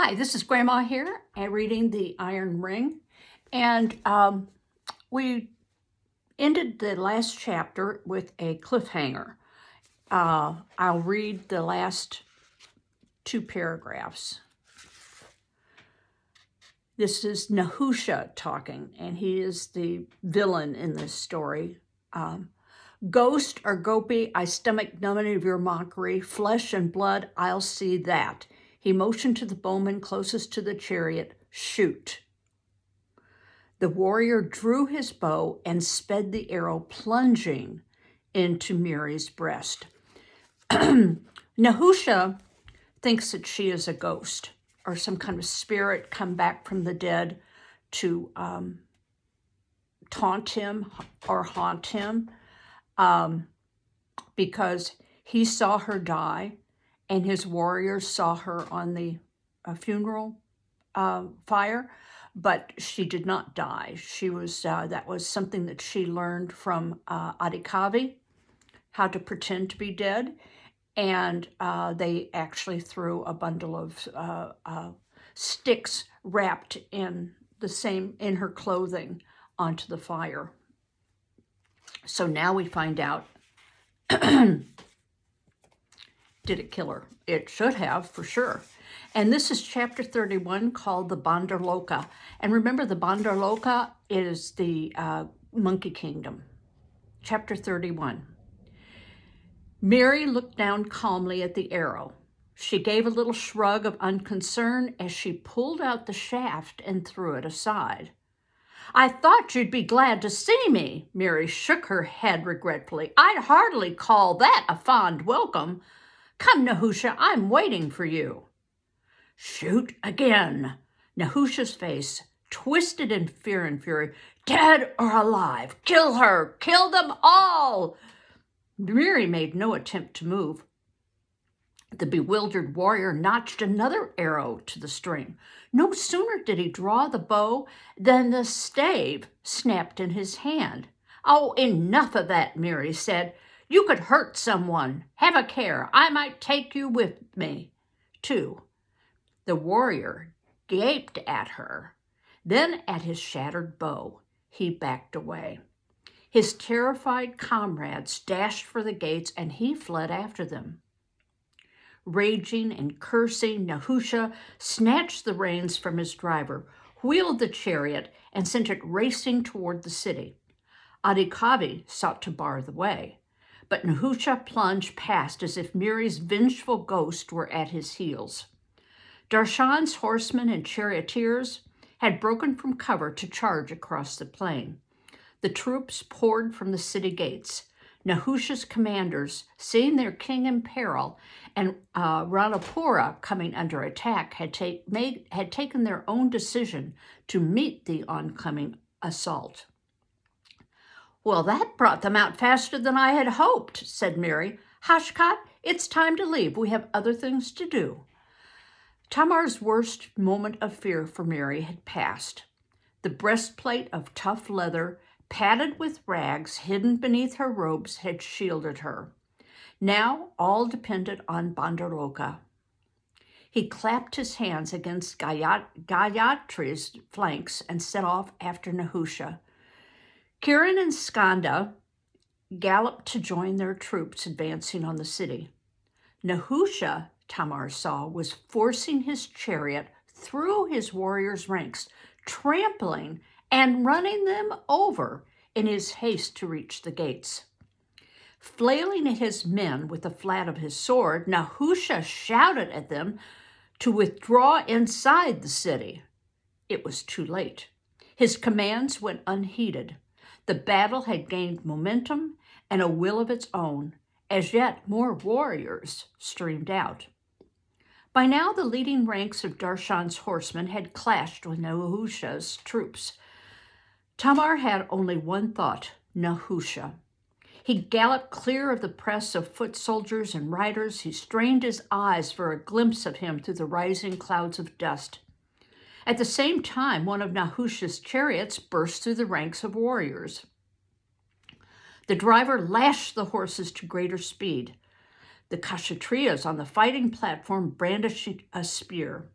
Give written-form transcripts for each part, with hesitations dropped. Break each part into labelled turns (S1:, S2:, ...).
S1: Hi, this is Grandma here, and reading The Iron Ring. And we ended the last chapter with a cliffhanger. I'll read the last two paragraphs. This is Nahusha talking, and he is the villain in this story. Ghost or Gopi, I stomach none of your mockery. Flesh and blood, I'll see that. He motioned to the bowman closest to the chariot. Shoot. The warrior drew his bow and sped the arrow, plunging into Miri's breast. Nahusha thinks that she is a ghost or some kind of spirit come back from the dead to taunt him or haunt him, because he saw her die and his warriors saw her on the funeral fire, but she did not die. She was that was something that she learned from Adhikavi, how to pretend to be dead, and they actually threw a bundle of sticks wrapped in her clothing onto the fire. So now we find out, did it kill her? It should have, for sure. And this is chapter 31, called the Bandar-loka. And remember, the Bandar-loka is the monkey kingdom. Chapter 31. Miri looked down calmly at the arrow. She gave a little shrug of unconcern as she pulled out the shaft and threw it aside. I thought you'd be glad to see me. Miri shook her head regretfully. I'd hardly call that a fond welcome. Come, Nahusha, I'm waiting for you. Shoot again. Nahusha's face twisted in fear and fury. Dead or alive, kill her, kill them all. Miri made no attempt to move. The bewildered warrior notched another arrow to the string. No sooner did he draw the bow than the stave snapped in his hand. Oh, enough of that, Miri said. You could hurt someone. Have a care. I might take you with me, too. The warrior gaped at her, then at his shattered bow. He backed away. His terrified comrades dashed for the gates, and he fled after them. Raging and cursing, Nahusha snatched the reins from his driver, wheeled the chariot, and sent it racing toward the city. Adhikavi sought to bar the way, but Nahusha plunged past as if Miri's vengeful ghost were at his heels. Darshan's horsemen and charioteers had broken from cover to charge across the plain. The troops poured from the city gates. Nahusha's commanders, seeing their king in peril and Ranapura coming under attack, had taken their own decision to meet the oncoming assault. Well, that brought them out faster than I had hoped, said Miri. Hashkat, it's time to leave. We have other things to do. Tamar's worst moment of fear for Miri had passed. The breastplate of tough leather, padded with rags hidden beneath her robes, had shielded her. Now all depended on Bandar-loka. He clapped his hands against Gayatri's flanks and set off after Nahusha. Kiran and Skanda galloped to join their troops advancing on the city. Nahusha, Tamar saw, was forcing his chariot through his warriors' ranks, trampling and running them over in his haste to reach the gates. Flailing at his men with the flat of his sword, Nahusha shouted at them to withdraw inside the city. It was too late. His commands went unheeded. The battle had gained momentum and a will of its own. As yet, more warriors streamed out. By now, the leading ranks of Darshan's horsemen had clashed with Nahusha's troops. Tamar had only one thought, Nahusha. He galloped clear of the press of foot soldiers and riders. He strained his eyes for a glimpse of him through the rising clouds of dust. At the same time, one of Nahusha's chariots burst through the ranks of warriors. The driver lashed the horses to greater speed. The Kshatriyas on the fighting platform brandished a spear.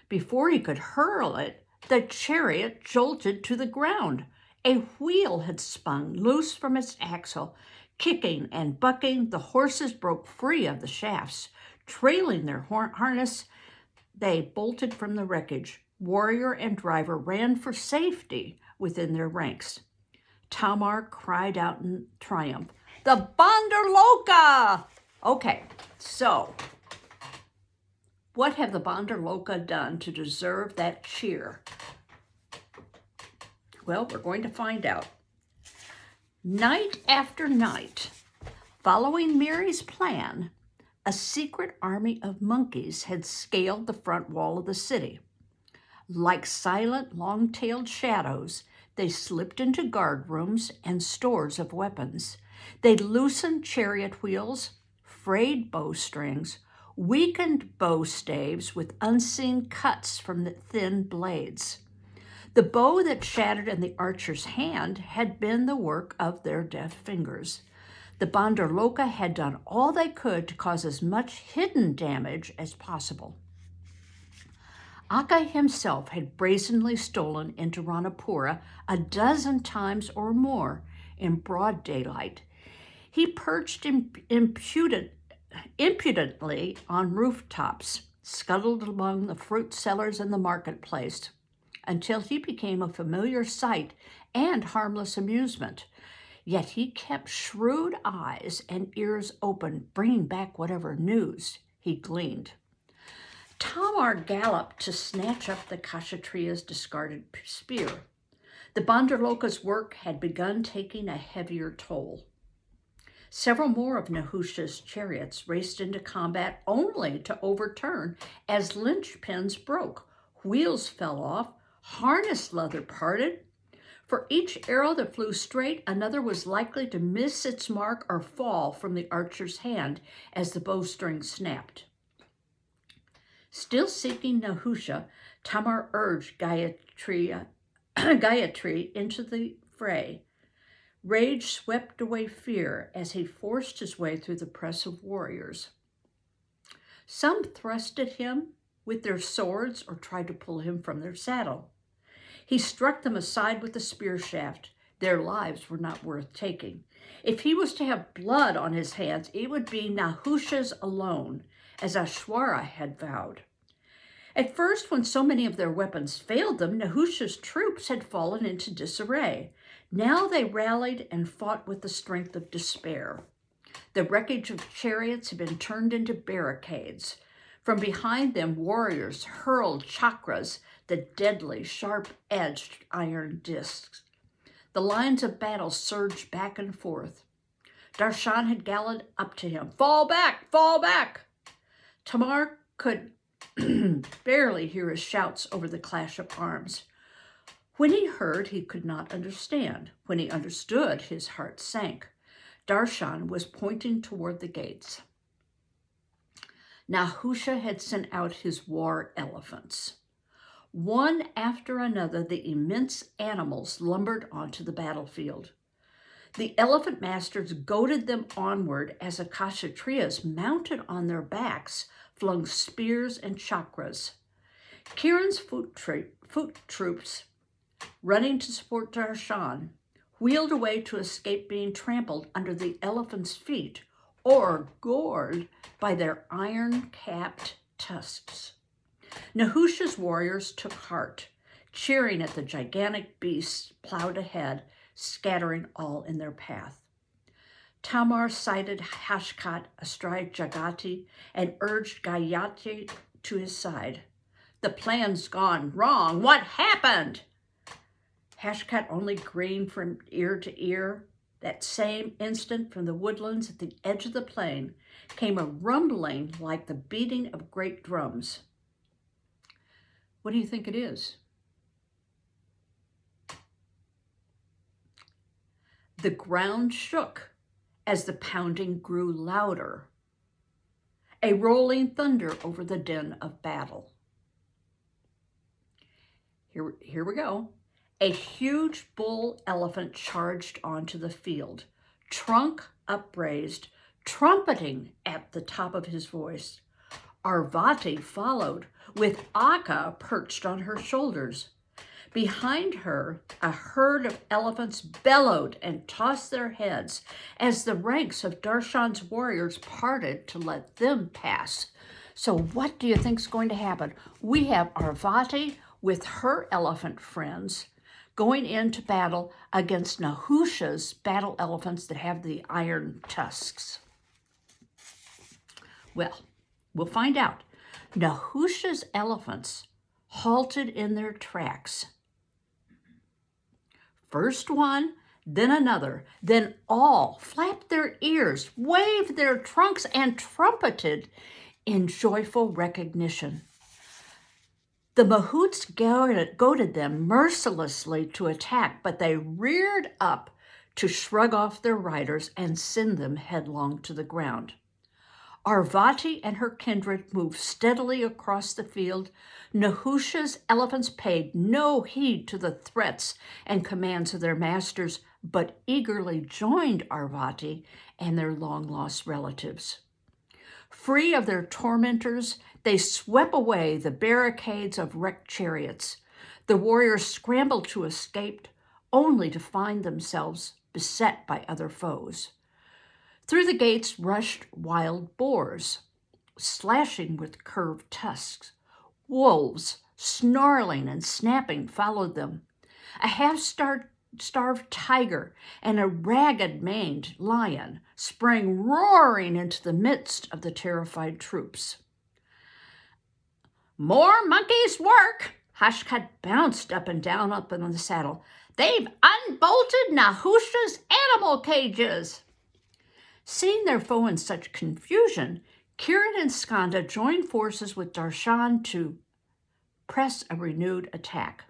S1: Before he could hurl it, the chariot jolted to the ground. A wheel had spun loose from its axle. Kicking and bucking, the horses broke free of the shafts. Trailing their harness, they bolted from the wreckage. Warrior and driver ran for safety within their ranks. Tamar cried out in triumph, "The Bandar-loka!" Okay, so what have the Bandar-loka done to deserve that cheer? Well, we're going to find out. Night after night, following Mary's plan, a secret army of monkeys had scaled the front wall of the city. Like silent, long-tailed shadows, they slipped into guard rooms and stores of weapons. They loosened chariot wheels, frayed bowstrings, weakened bow staves with unseen cuts from the thin blades. The bow that shattered in the archer's hand had been the work of their deft fingers. The Bandar-loka had done all they could to cause as much hidden damage as possible. Akka himself had brazenly stolen into Ranapura a dozen times or more in broad daylight. He perched impudently on rooftops, scuttled among the fruit sellers in the marketplace, until he became a familiar sight and harmless amusement. Yet he kept shrewd eyes and ears open, bringing back whatever news he gleaned. Tamar galloped to snatch up the Kshatriya's discarded spear. The Bandar-loka's work had begun taking a heavier toll. Several more of Nahusha's chariots raced into combat only to overturn as linchpins broke, wheels fell off, harness leather parted. For each arrow that flew straight, another was likely to miss its mark or fall from the archer's hand as the bowstring snapped. Still seeking Nahusha, Tamar urged Gayatri into the fray. Rage swept away fear as he forced his way through the press of warriors. Some thrust at him with their swords or tried to pull him from their saddle. He struck them aside with the spear shaft. Their lives were not worth taking. If he was to have blood on his hands, it would be Nahusha's alone, as Ashwara had vowed. At first, when so many of their weapons failed them, Nahusha's troops had fallen into disarray. Now they rallied and fought with the strength of despair. The wreckage of chariots had been turned into barricades. From behind them, warriors hurled chakras, the deadly, sharp-edged iron discs. The lines of battle surged back and forth. Darshan had galloped up to him. "Fall back! Fall back!" Tamar could barely hear his shouts over the clash of arms. When he heard, he could not understand. When he understood, his heart sank. Darshan was pointing toward the gates. Nahusha had sent out his war elephants. One after another, the immense animals lumbered onto the battlefield. The elephant masters goaded them onward as the Kshatriyas, mounted on their backs, flung spears and chakras. Kiran's foot troops, running to support Darshan, wheeled away to escape being trampled under the elephant's feet or gored by their iron-capped tusks. Nahusha's warriors took heart, cheering at the gigantic beasts plowed ahead, scattering all in their path. Tamar sighted Hashkat astride Jagati and urged Gayatri to his side. "The plan's gone wrong. What happened?" Hashkat only grinned from ear to ear. That same instant, from the woodlands at the edge of the plain, came a rumbling like the beating of great drums. What do you think it is? The ground shook as the pounding grew louder, a rolling thunder over the din of battle. Here we go. A huge bull elephant charged onto the field, trunk upraised, trumpeting at the top of his voice. Arvati followed, with Akka perched on her shoulders. Behind her, a herd of elephants bellowed and tossed their heads as the ranks of Darshan's warriors parted to let them pass. So what do you think's going to happen? We have Arvati with her elephant friends going into battle against Nahusha's battle elephants that have the iron tusks. Well, we'll find out. Nahusha's elephants halted in their tracks. First one, then another, then all flapped their ears, waved their trunks, and trumpeted in joyful recognition. The mahouts goaded them mercilessly to attack, but they reared up to shrug off their riders and send them headlong to the ground. Arvati and her kindred moved steadily across the field. Nahusha's elephants paid no heed to the threats and commands of their masters, but eagerly joined Arvati and their long-lost relatives. Free of their tormentors, they swept away the barricades of wrecked chariots. The warriors scrambled to escape, only to find themselves beset by other foes. Through the gates rushed wild boars, slashing with curved tusks. Wolves, snarling and snapping, followed them. A half-starved tiger and a ragged-maned lion sprang roaring into the midst of the terrified troops. "More monkeys' work!" Hashkat bounced up and down up in the saddle. "They've unbolted Nahusha's animal cages!" Seeing their foe in such confusion, Kiran and Skanda joined forces with Darshan to press a renewed attack.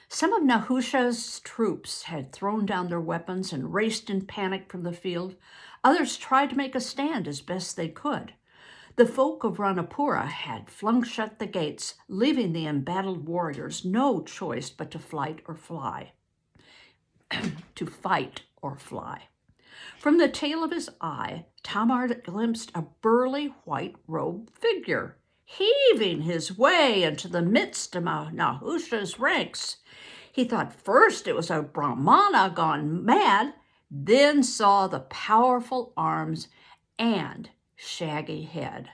S1: Some of Nahusha's troops had thrown down their weapons and raced in panic from the field. Others tried to make a stand as best they could. The folk of Ranapura had flung shut the gates, leaving the embattled warriors no choice but to fight or fly. From the tail of his eye, Tamar glimpsed a burly white-robed figure, heaving his way into the midst of Nahusha's ranks. He thought first it was a Brahmana gone mad, then saw the powerful arms and shaggy head.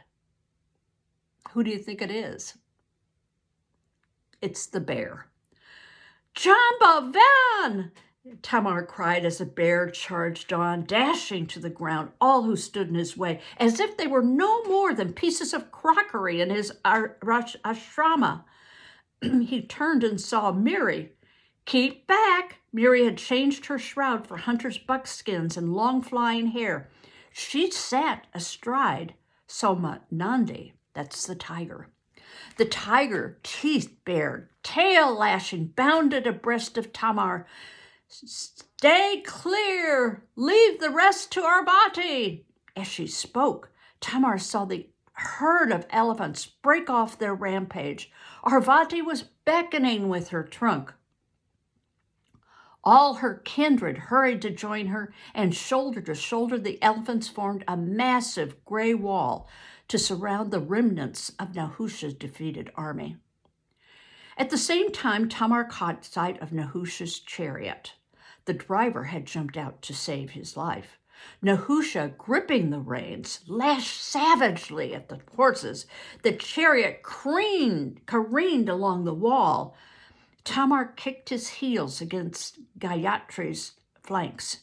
S1: Who do you think it is? It's the bear. "Jambavan!" Tamar cried as the bear charged on, dashing to the ground all who stood in his way, as if they were no more than pieces of crockery in his ashrama. He turned and saw Miri. "Keep back!" Miri had changed her shroud for hunter's buckskins and long flying hair. She sat astride Soma Nandi, that's the tiger. The tiger, teeth bared, tail lashing, bounded abreast of Tamar. "Stay clear! Leave the rest to Arvati!" As she spoke, Tamar saw the herd of elephants break off their rampage. Arvati was beckoning with her trunk. All her kindred hurried to join her, and shoulder to shoulder the elephants formed a massive gray wall to surround the remnants of Nahusha's defeated army. At the same time, Tamar caught sight of Nahusha's chariot. The driver had jumped out to save his life. Nahusha, gripping the reins, lashed savagely at the horses. The chariot careened along the wall. Tamar kicked his heels against Gayatri's flanks.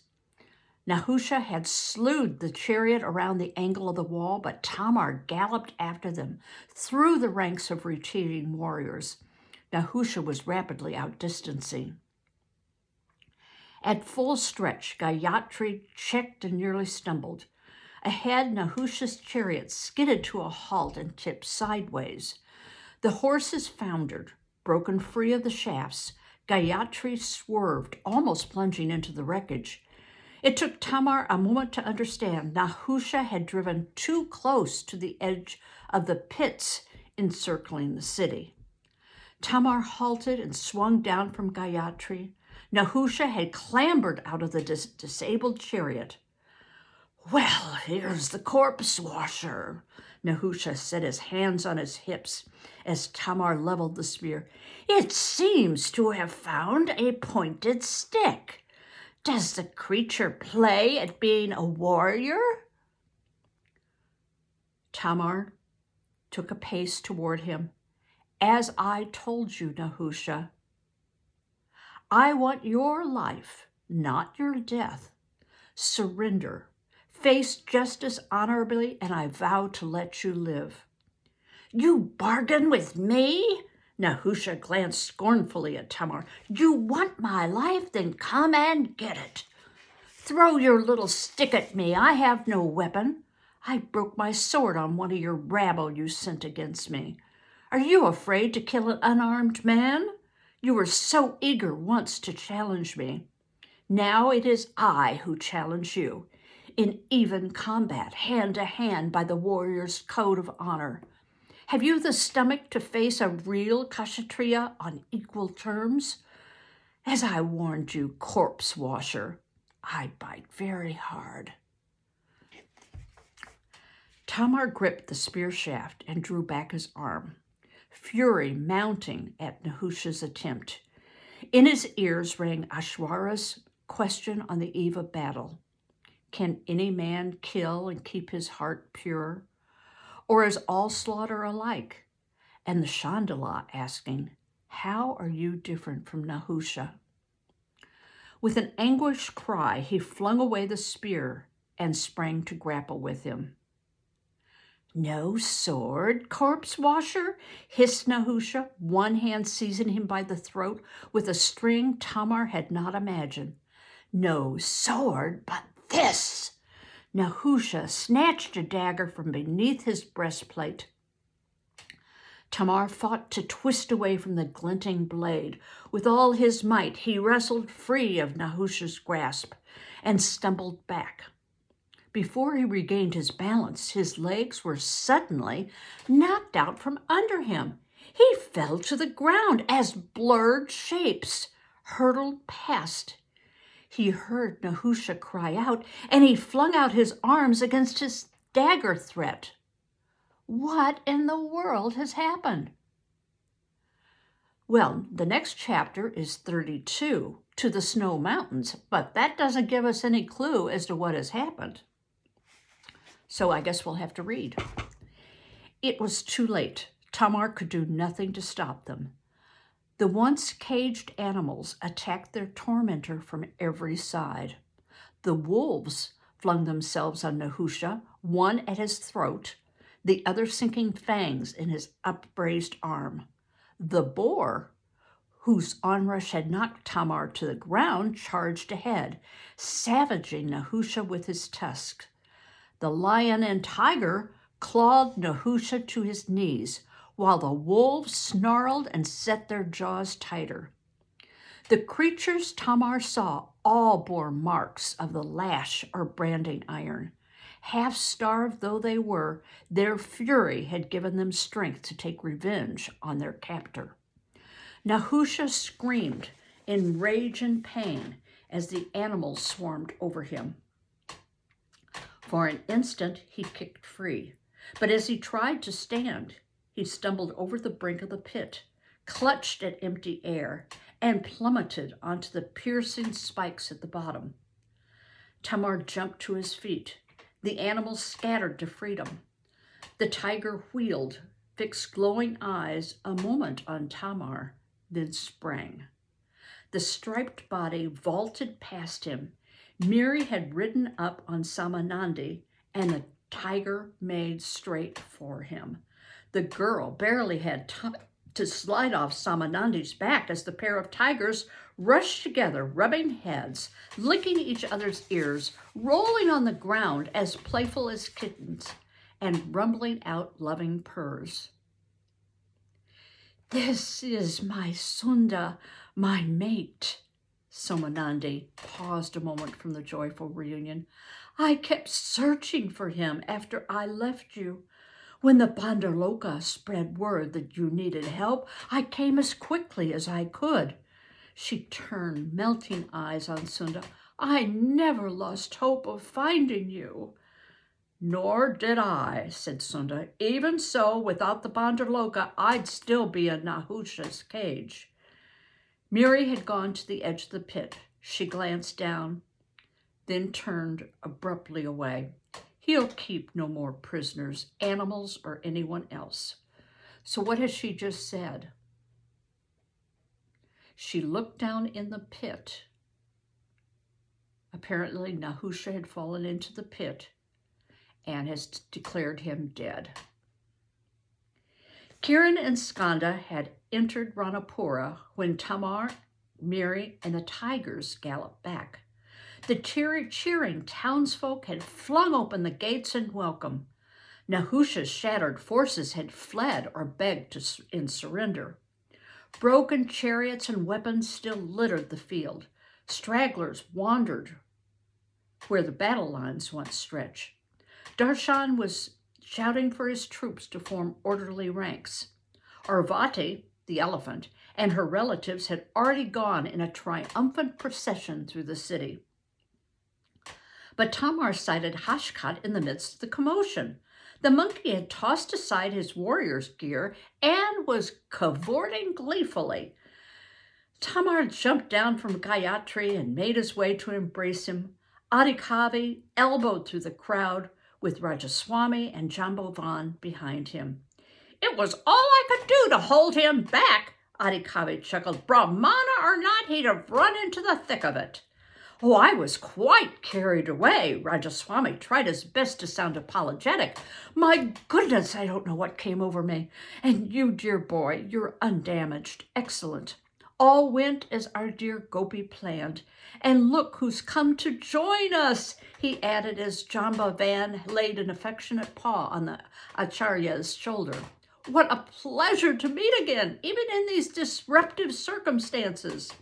S1: Nahusha had slewed the chariot around the angle of the wall, but Tamar galloped after them through the ranks of retreating warriors. Nahusha was rapidly outdistancing. At full stretch, Gayatri checked and nearly stumbled. Ahead, Nahusha's chariot skidded to a halt and tipped sideways. The horses foundered, broken free of the shafts. Gayatri swerved, almost plunging into the wreckage. It took Tamar a moment to understand. Nahusha had driven too close to the edge of the pits encircling the city. Tamar halted and swung down from Gayatri. Nahusha had clambered out of the disabled chariot. "Well, here's the corpse washer," Nahusha set his hands on his hips as Tamar leveled the spear. It seems to have found a pointed stick. Does the creature play at being a warrior? Tamar took a pace toward him. As I told you, Nahusha, I want your life, not your death. Surrender. Face justice honorably, and I vow to let you live. You bargain with me? Nahusha glanced scornfully at Tamar. You want my life? Then come and get it. Throw your little stick at me. I have no weapon. I broke my sword on one of your rabble you sent against me. Are you afraid to kill an unarmed man? You were so eager once to challenge me. Now it is I who challenge you, in even combat, hand to hand by the warrior's code of honor. Have you the stomach to face a real Kshatriya on equal terms? As I warned you, corpse washer, I bite very hard. Tamar gripped the spear shaft and drew back his arm, fury mounting at Nahusha's attempt. In his ears rang Ashwara's question on the eve of battle. Can any man kill and keep his heart pure? Or is all slaughter alike? And the Chandala asking, how are you different from Nahusha? With an anguished cry, he flung away the spear and sprang to grapple with him. No sword, corpse washer? Hissed Nahusha, one hand seizing him by the throat with a string Tamar had not imagined. No sword, but this! Nahusha snatched a dagger from beneath his breastplate. Tamar fought to twist away from the glinting blade. With all his might, he wrestled free of Nahusha's grasp and stumbled back. Before he regained his balance, his legs were suddenly knocked out from under him. He fell to the ground as blurred shapes hurtled past. He heard Nahusha cry out, and he flung out his arms against his dagger threat. What in the world has happened? Well, the next chapter is 32, to the Snow Mountains, but that doesn't give us any clue as to what has happened. So I guess we'll have to read. It was too late. Tamar could do nothing to stop them. The once caged animals attacked their tormentor from every side. The wolves flung themselves on Nahusha, one at his throat, the other sinking fangs in his upraised arm. The boar, whose onrush had knocked Tamar to the ground, charged ahead, savaging Nahusha with his tusks. The lion and tiger clawed Nahusha to his knees, while the wolves snarled and set their jaws tighter. The creatures Tamar saw all bore marks of the lash or branding iron. Half-starved though they were, their fury had given them strength to take revenge on their captor. Nahusha screamed in rage and pain as the animals swarmed over him. For an instant, he kicked free, but as he tried to stand, he stumbled over the brink of the pit, clutched at empty air, and plummeted onto the piercing spikes at the bottom. Tamar jumped to his feet. The animals scattered to freedom. The tiger wheeled, fixed glowing eyes a moment on Tamar, then sprang. The striped body vaulted past him. Miri had ridden up on Samanandi, and the tiger made straight for him. The girl barely had time to slide off Samanandi's back as the pair of tigers rushed together, rubbing heads, licking each other's ears, rolling on the ground as playful as kittens, and rumbling out loving purrs. This is my Sunda, my mate. Somanandi paused a moment from the joyful reunion. I kept searching for him after I left you. When the Bandar-loka spread word that you needed help, I came as quickly as I could. She turned melting eyes on Sunda. I never lost hope of finding you. Nor did I, said Sunda. Even so, without the Bandar-loka, I'd still be in Nahusha's cage. Miri had gone to the edge of the pit. She glanced down, then turned abruptly away. He'll keep no more prisoners, animals or anyone else. So what has she just said? She looked down in the pit. Apparently Nahusha had fallen into the pit and has declared him dead. Kiran and Skanda had entered Ranapura when Tamar, Miri, and the tigers galloped back. The cheering townsfolk had flung open the gates in welcome. Nahusha's shattered forces had fled or begged in surrender. Broken chariots and weapons still littered the field. Stragglers wandered where the battle lines once stretched. Darshan was shouting for his troops to form orderly ranks. Arvati, the elephant, and her relatives had already gone in a triumphant procession through the city. But Tamar sighted Hashkat in the midst of the commotion. The monkey had tossed aside his warrior's gear and was cavorting gleefully. Tamar jumped down from Gayatri and made his way to embrace him. Adikavi elbowed through the crowd with Rajaswami and Jambovan behind him. It was all I could do to hold him back, Adikavi chuckled. Brahmana or not, he'd have run into the thick of it. Oh, I was quite carried away. Rajaswami tried his best to sound apologetic. My goodness, I don't know what came over me. And you, dear boy, you're undamaged. Excellent. All went as our dear Gopi planned. And look who's come to join us, he added as Jambavan laid an affectionate paw on the Acharya's shoulder. What a pleasure to meet again, even in these disruptive circumstances.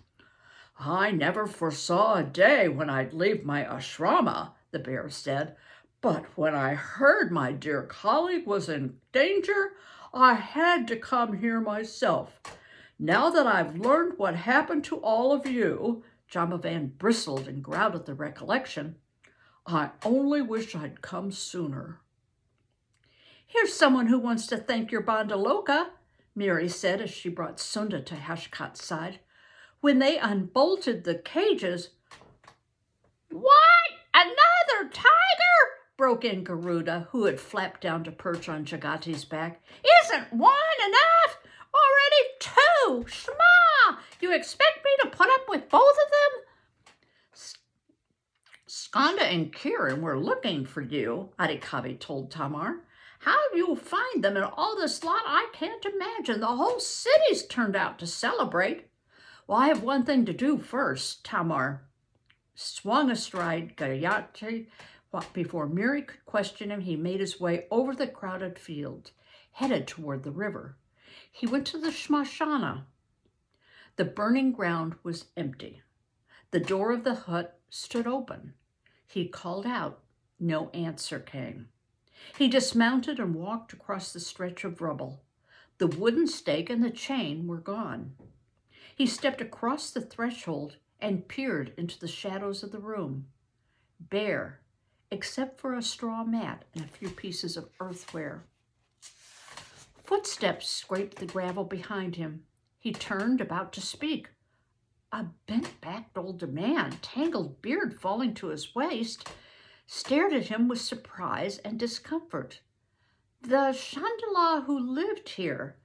S1: I never foresaw a day when I'd leave my ashrama, the bear said. But when I heard my dear colleague was in danger, I had to come here myself. Now that I've learned what happened to all of you, Jambavan bristled and growled at the recollection, I only wish I'd come sooner. Here's someone who wants to thank your Bandar-loka, Miri said as she brought Sunda to Hashkat's side. When they unbolted the cages, What? Another tiger? Broke in Garuda, who had flapped down to perch on Jagati's back. Isn't one enough? Already two! Shma! You expect me to put up with both of them? Skanda and Kiran were looking for you, Adikavi told Tamar. How you'll find them in all this lot, I can't imagine. The whole city's turned out to celebrate. Well, I have one thing to do first, Tamar swung astride Gayatri. Before Miri could question him, he made his way over the crowded field, headed toward the river. He went to the Shmashana. The burning ground was empty. The door of the hut stood open. He called out. No answer came. He dismounted and walked across the stretch of rubble. The wooden stake and the chain were gone. He stepped across the threshold and peered into the shadows of the room. Bare, except for a straw mat and a few pieces of earthenware. Footsteps scraped the gravel behind him. He turned, about to speak. A bent-backed older man, tangled beard falling to his waist, stared at him with surprise and discomfort. The Chandala who lived here,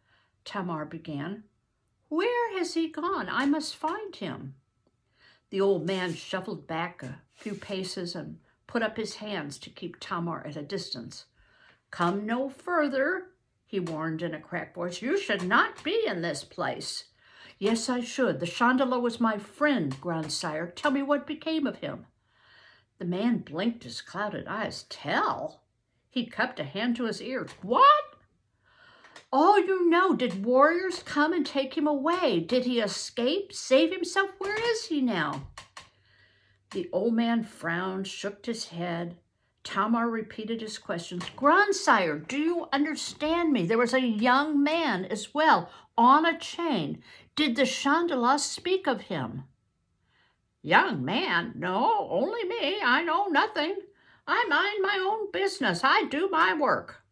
S1: Tamar began. Where has he gone? I must find him. The old man shuffled back a few paces and put up his hands to keep Tamar at a distance. Come no further, he warned in a cracked voice. You should not be in this place. Yes, I should. The Chandala was my friend, grandsire. Tell me what became of him. The man blinked his clouded eyes. Tell? He cupped a hand to his ear. What? All you know, did warriors come and take him away? Did he escape, save himself? Where is he now? The old man frowned, shook his head. Tamar repeated his questions. Grandsire, do you understand me? There was a young man as well, on a chain. Did the Chandala speak of him? Young man? No, only me. I know nothing. I mind my own business. I do my work.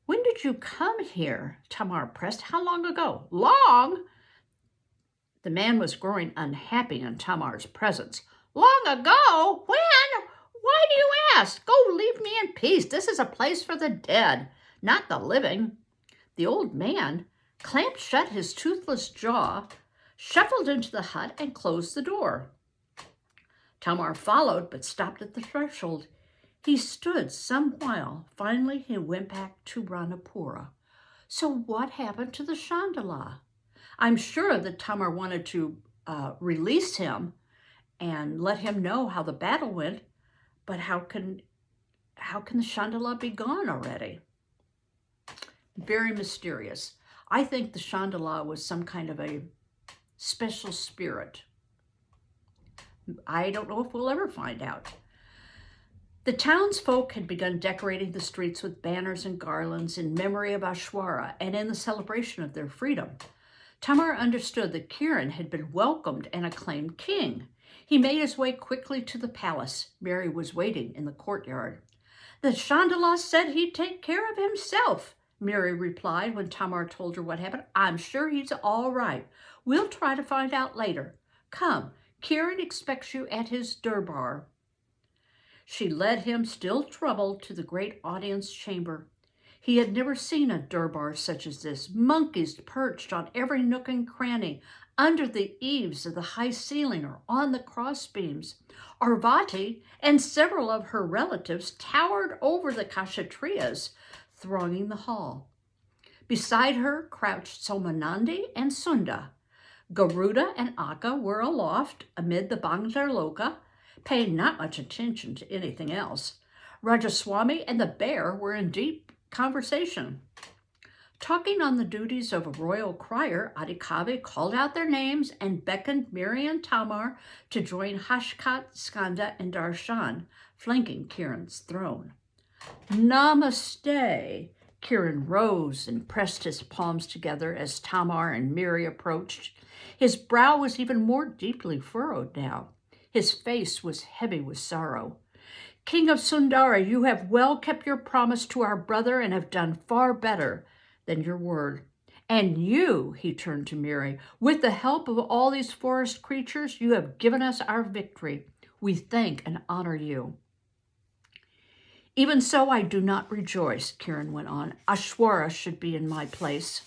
S1: When did you come here? Tamar pressed. How long ago? Long? The man was growing unhappy in Tamar's presence. Long ago? When? Why do you ask? Go leave me in peace. This is a place for the dead, not the living. The old man clamped shut his toothless jaw, shuffled into the hut, and closed the door. Tamar followed, but stopped at the threshold. He stood some while. Finally, he went back to Ranapura. So what happened to the Chandala? I'm sure that Tamar wanted to release him and let him know how the battle went, but how can the Chandala be gone already? Very mysterious. I think the Chandala was some kind of a special spirit. I don't know if we'll ever find out. The townsfolk had begun decorating the streets with banners and garlands in memory of Ashwara and in the celebration of their freedom. Tamar understood that Kiran had been welcomed and acclaimed king. He made his way quickly to the palace. Mary was waiting in the courtyard. The Chandala said he'd take care of himself, Mary replied when Tamar told her what happened. I'm sure he's all right. We'll try to find out later. Come, Kiran expects you at his durbar. She led him, still troubled, to the great audience chamber. He had never seen a durbar such as this. Monkeys perched on every nook and cranny, under the eaves of the high ceiling or on the crossbeams. Arvati and several of her relatives towered over the Kshatriyas, thronging the hall. Beside her crouched Somanandi and Sunda. Garuda and Akka were aloft amid the Bandar-loka, paying not much attention to anything else. Rajaswami and the bear were in deep conversation. Talking on the duties of a royal crier, Adhikavi called out their names and beckoned Mary and Tamar to join Hashkat, Skanda, and Darshan, flanking Kiran's throne. Namaste! Kiran rose and pressed his palms together as Tamar and Mary approached. His brow was even more deeply furrowed now. His face was heavy with sorrow. King of Sundara, you have well kept your promise to our brother and have done far better than your word. And you, he turned to Mary, with the help of all these forest creatures, you have given us our victory. We thank and honor you. Even so, I do not rejoice, Kiran went on. Ashwara should be in my place.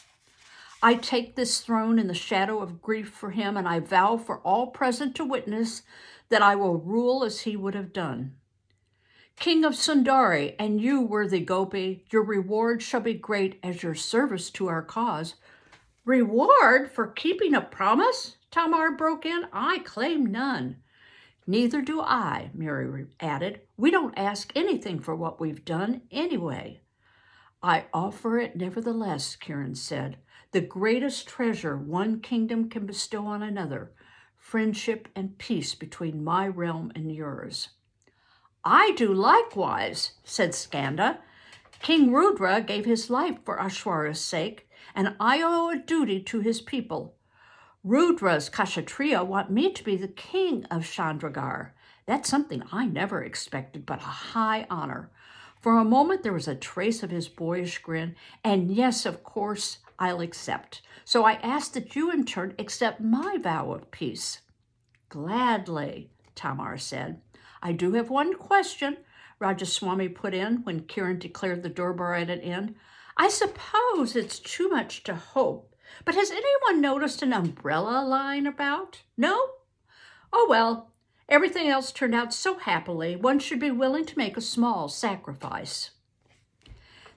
S1: I take this throne in the shadow of grief for him, and I vow for all present to witness that I will rule as he would have done. King of Sundari, and you, worthy Gopi, your reward shall be great as your service to our cause. Reward for keeping a promise? Tamar broke in. I claim none. Neither do I, Mary added. We don't ask anything for what we've done anyway. I offer it nevertheless, Kiran said. The greatest treasure one kingdom can bestow on another, friendship and peace between my realm and yours. I do likewise, said Skanda. King Rudra gave his life for Ashwara's sake, and I owe a duty to his people. Rudra's Kshatriya want me to be the king of Chandragarh. That's something I never expected, but a high honor. For a moment there was a trace of his boyish grin, and yes, of course, I'll accept. So I ask that you in turn accept my vow of peace. Gladly, Tamar said. I do have one question, Rajaswami put in when Kiran declared the durbar at an end. I suppose it's too much to hope, but has anyone noticed an umbrella lying about? No? Oh well, everything else turned out so happily, one should be willing to make a small sacrifice.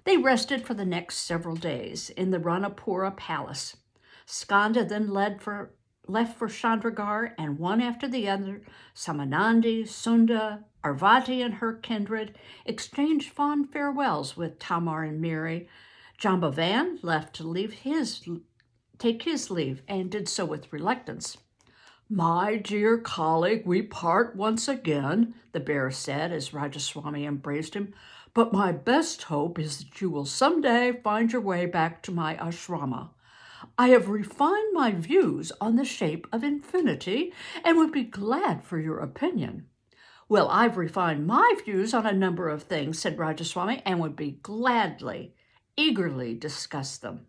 S1: They rested for the next several days in the Ranapura palace. Skanda then left for Chandragarh, and one after the other, Samanandi, Sunda, Arvati, and her kindred exchanged fond farewells with Tamar and Mary. Jambavan left to take his leave, and did so with reluctance. My dear colleague, we part once again, the bear said as Rajaswami embraced him. But my best hope is that you will someday find your way back to my ashrama. I have refined my views on the shape of infinity and would be glad for your opinion. Well, I've refined my views on a number of things, said Rajaswami, and would be eagerly discuss them.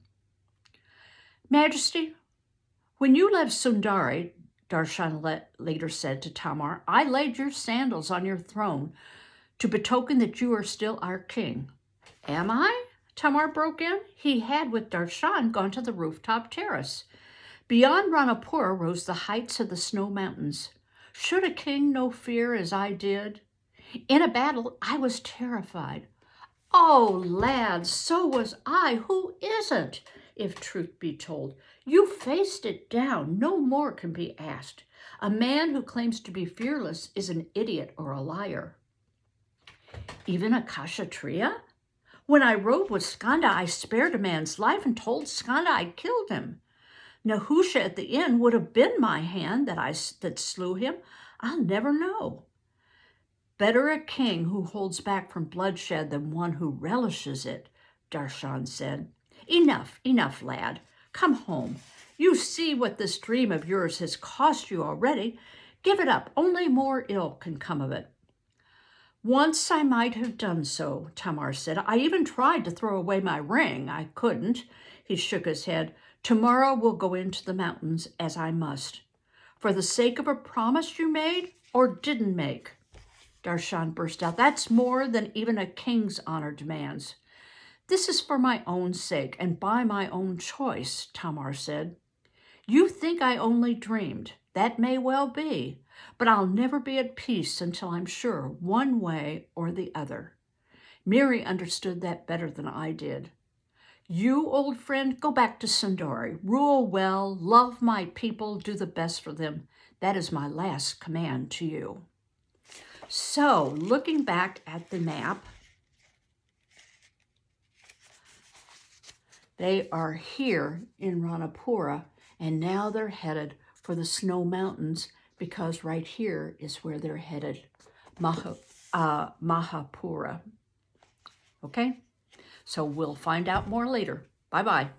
S1: Majesty, when you left Sundari, Darshan later said to Tamar, I laid your sandals on your throne to betoken that you are still our king. Am I? Tamar broke in. He had, with Darshan, gone to the rooftop terrace. Beyond Ranapur rose the heights of the snow mountains. Should a king know fear as I did? In a battle, I was terrified. Oh, lad, so was I. Who isn't? If truth be told, you faced it down. No more can be asked. A man who claims to be fearless is an idiot or a liar. Even a Kshatriya? When I rode with Skanda, I spared a man's life and told Skanda I killed him. Nahusha at the inn would have been my hand that slew him. I'll never know. Better a king who holds back from bloodshed than one who relishes it, Darshan said. Enough, lad. Come home. You see what this dream of yours has cost you already. Give it up. Only more ill can come of it. Once I might have done so, Tamar said. I even tried to throw away my ring. I couldn't. He shook his head. Tomorrow we'll go into the mountains as I must. For the sake of a promise you made or didn't make? Darshan burst out. That's more than even a king's honor demands. This is for my own sake and by my own choice, Tamar said. You think I only dreamed. That may well be, but I'll never be at peace until I'm sure one way or the other. Miri understood that better than I did. You, old friend, go back to Sundari. Rule well, love my people, do the best for them. That is my last command to you. So, looking back at the map, they are here in Ranapura, and now they're headed for the Snow Mountains because right here is where they're headed, Mahapura. Okay? So we'll find out more later. Bye-bye.